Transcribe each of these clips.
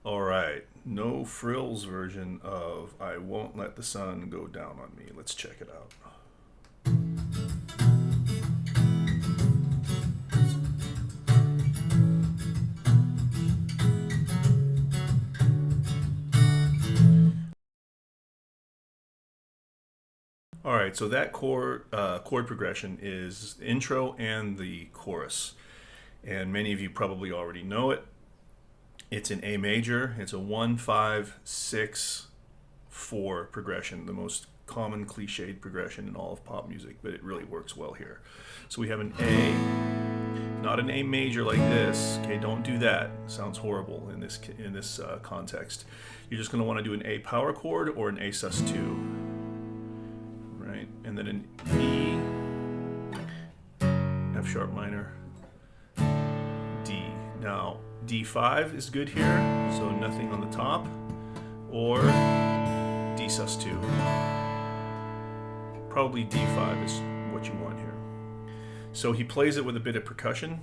All right, No Frills version of I Won't Let the Sun Go Down on Me. Let's check it out. All right, so that chord progression is the intro and the chorus, and many of you probably already know it. It's in A major. It's a 1, 5, 6, 4 progression, the most common cliched progression in all of pop music, but it really works well here. So we have an A, not an A major like this. Okay, don't do that. It sounds horrible in this context. You're just going to want to do an A power chord or an A sus2. Right, and then an E, F sharp minor, D. Now D5 is good here, so nothing on the top, or D sus2. Probably D5 is what you want here. So he plays it with a bit of percussion.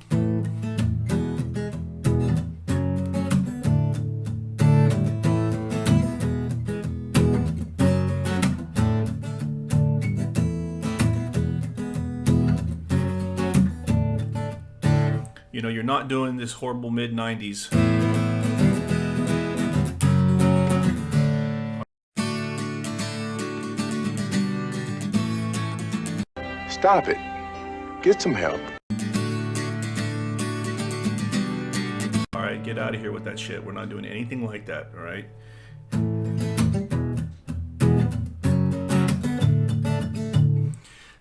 You know, you're not doing this horrible mid-90s. Stop it. Get some help. All right, get out of here with that shit. We're not doing anything like that, all right?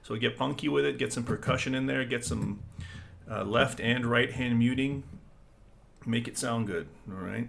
So get funky with it, get some percussion in there, get some left and right hand muting, make it sound good, all right?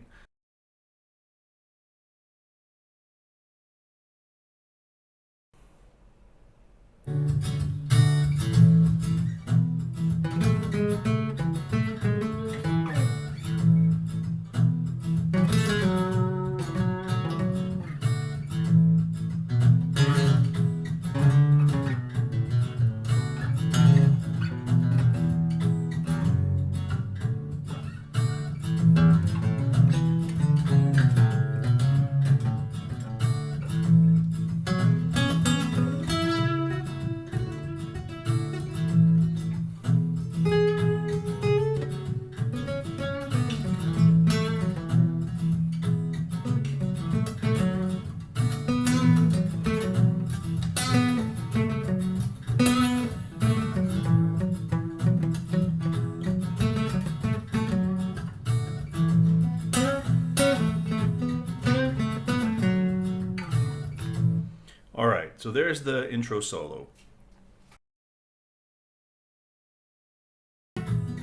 All right, so there's the intro solo.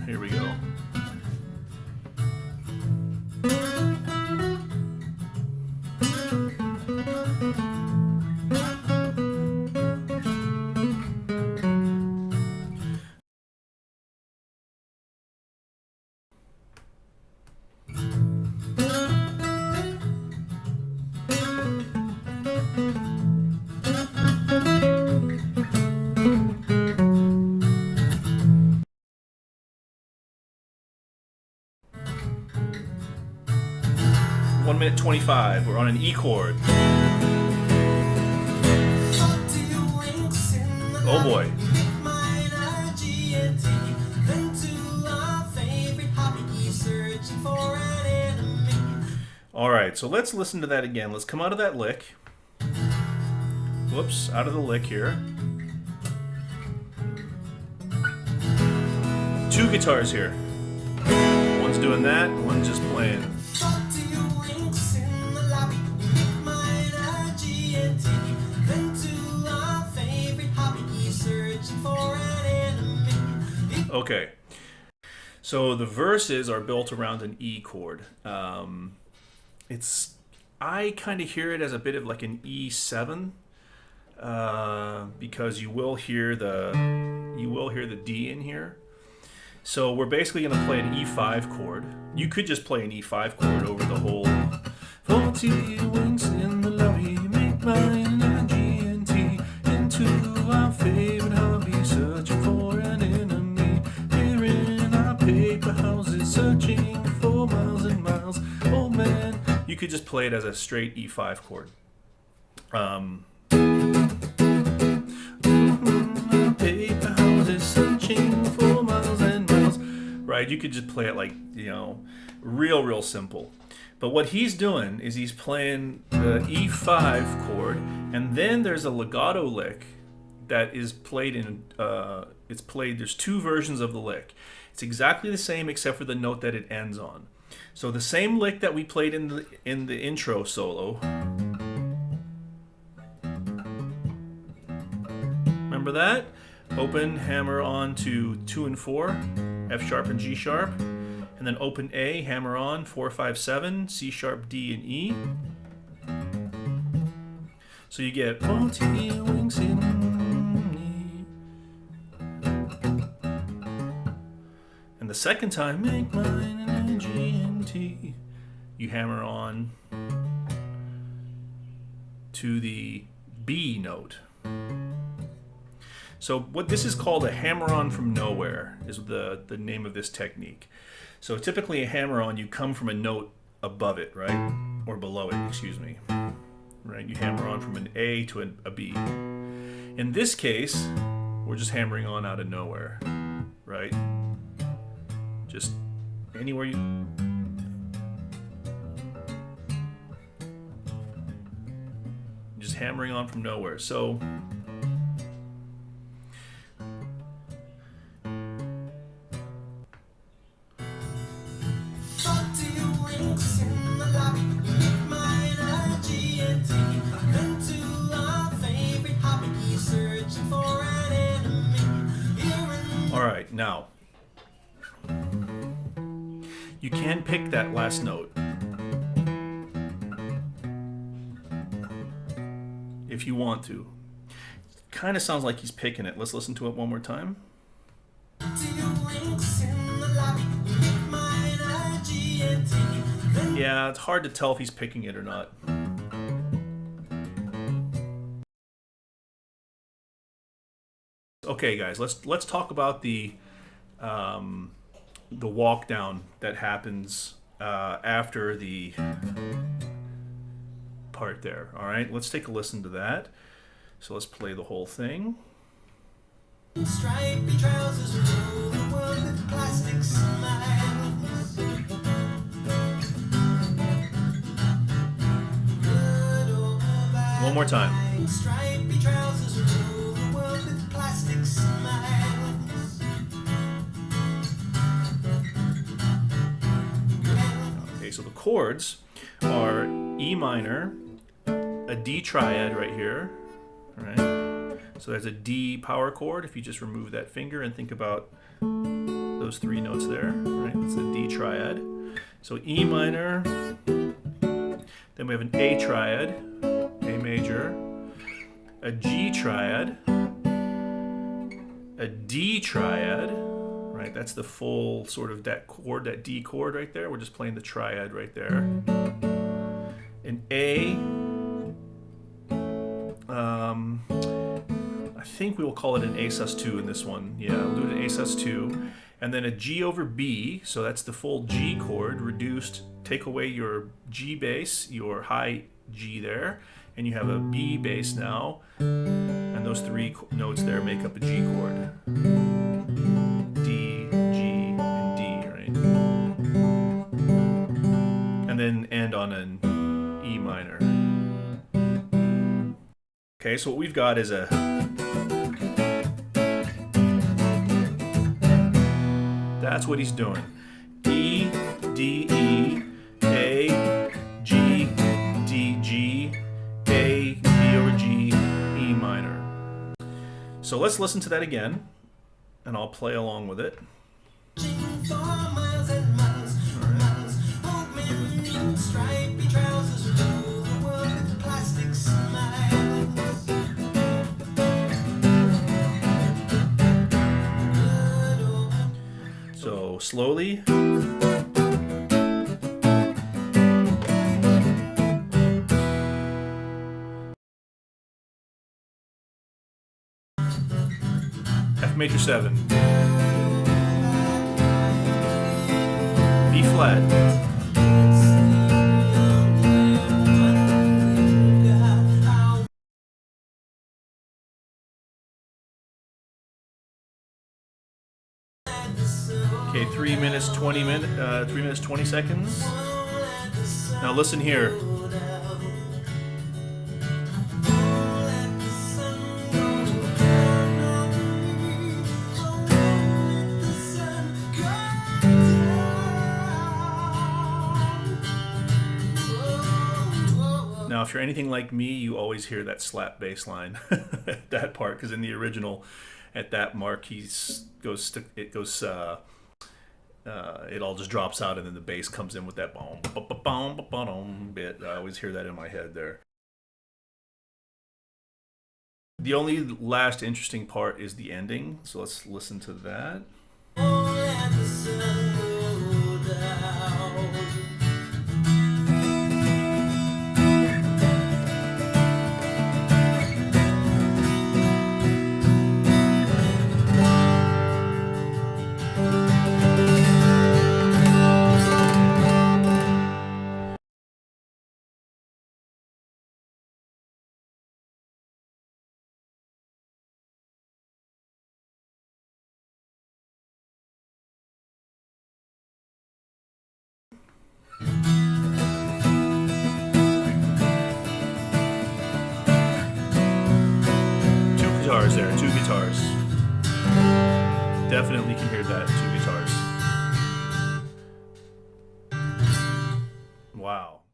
Here we go. One minute 25. We're on an E chord. Oh boy. All right, so let's listen to that again. Let's come out of that lick. Whoops, out of the lick here. Two guitars here. One's doing that, one's just playing. Okay, so the verses are built around an E chord. I kind of hear it as a bit of like an E7, because you will hear the D in here. So we're basically going to play an E5 chord. You could just play an E5 chord over the whole. 40 winks in the lobby, make mine energy and tea into our favorite hobby, searching for an enemy. Here in our paper houses, searching for miles and miles. Old man you could just play it as a straight E5 chord. Paper houses searching for miles and miles. Right? You could just play it like, you know, real simple. But what he's doing is he's playing the E5 chord, and then there's a legato lick that is played in, there's two versions of the lick. It's exactly the same except for the note that it ends on. So the same lick that we played in the intro solo. Remember that? Open, hammer on to 2 and 4, F sharp and G sharp, and then open A, hammer on 4, 5, 7, C sharp, D, and E. So you get 14 wings in me. And the second time, make mine an G and T. You hammer on to the B note. So what this is called a hammer-on from nowhere is the name of this technique. So typically a hammer-on, you come from a note above it, right? Or below it, excuse me. Right? You hammer on from an A to a B. In this case, we're just hammering on out of nowhere, right? Just anywhere you... Just hammering on from nowhere. So... Alright, now you can pick that last note if you want to. Kind of sounds like he's picking it. Let's listen to it one more time. Yeah, it's hard to tell if he's picking it or not. Okay, guys, let's talk about the walk down that happens after the part there. All right, let's take a listen to that. So let's play the whole thing. Stripy trousers rule the world with plastic smiles. One more time. Stripy trousers rule the world with plastic smiles. Okay, so the chords are E minor, a D triad right here, all right? So there's a D power chord if you just remove that finger and think about those three notes there, right? It's a D triad. So E minor, then we have an A triad, A major, a G triad, a D triad, right? That's the full sort of that chord, that D chord right there. We're just playing the triad right there. An A, I think we will call it an A sus2 in this one. Yeah, we'll do an A sus2. And then a G over B, so that's the full G chord reduced. Take away your G bass, your high G there, and you have a B bass now. And those three notes there make up a G chord. D, G, and D, right? And then end on an E minor. Okay, so what we've got is a... That's what he's doing. E, D, E, A, G, D, G, A, D over G, E minor. So let's listen to that again, and I'll play along with it. So slowly. F major 7. B flat. 3 minutes 20 seconds. Now listen here. Now, if you're anything like me, you always hear that slap bass line at that part, because in the original, at that mark, it all just drops out, and then the bass comes in with that boom, boom, boom, boom bit. I always hear that in my head there. The only last interesting part is the ending, so let's listen to that. Two guitars. Definitely can hear that, two guitars.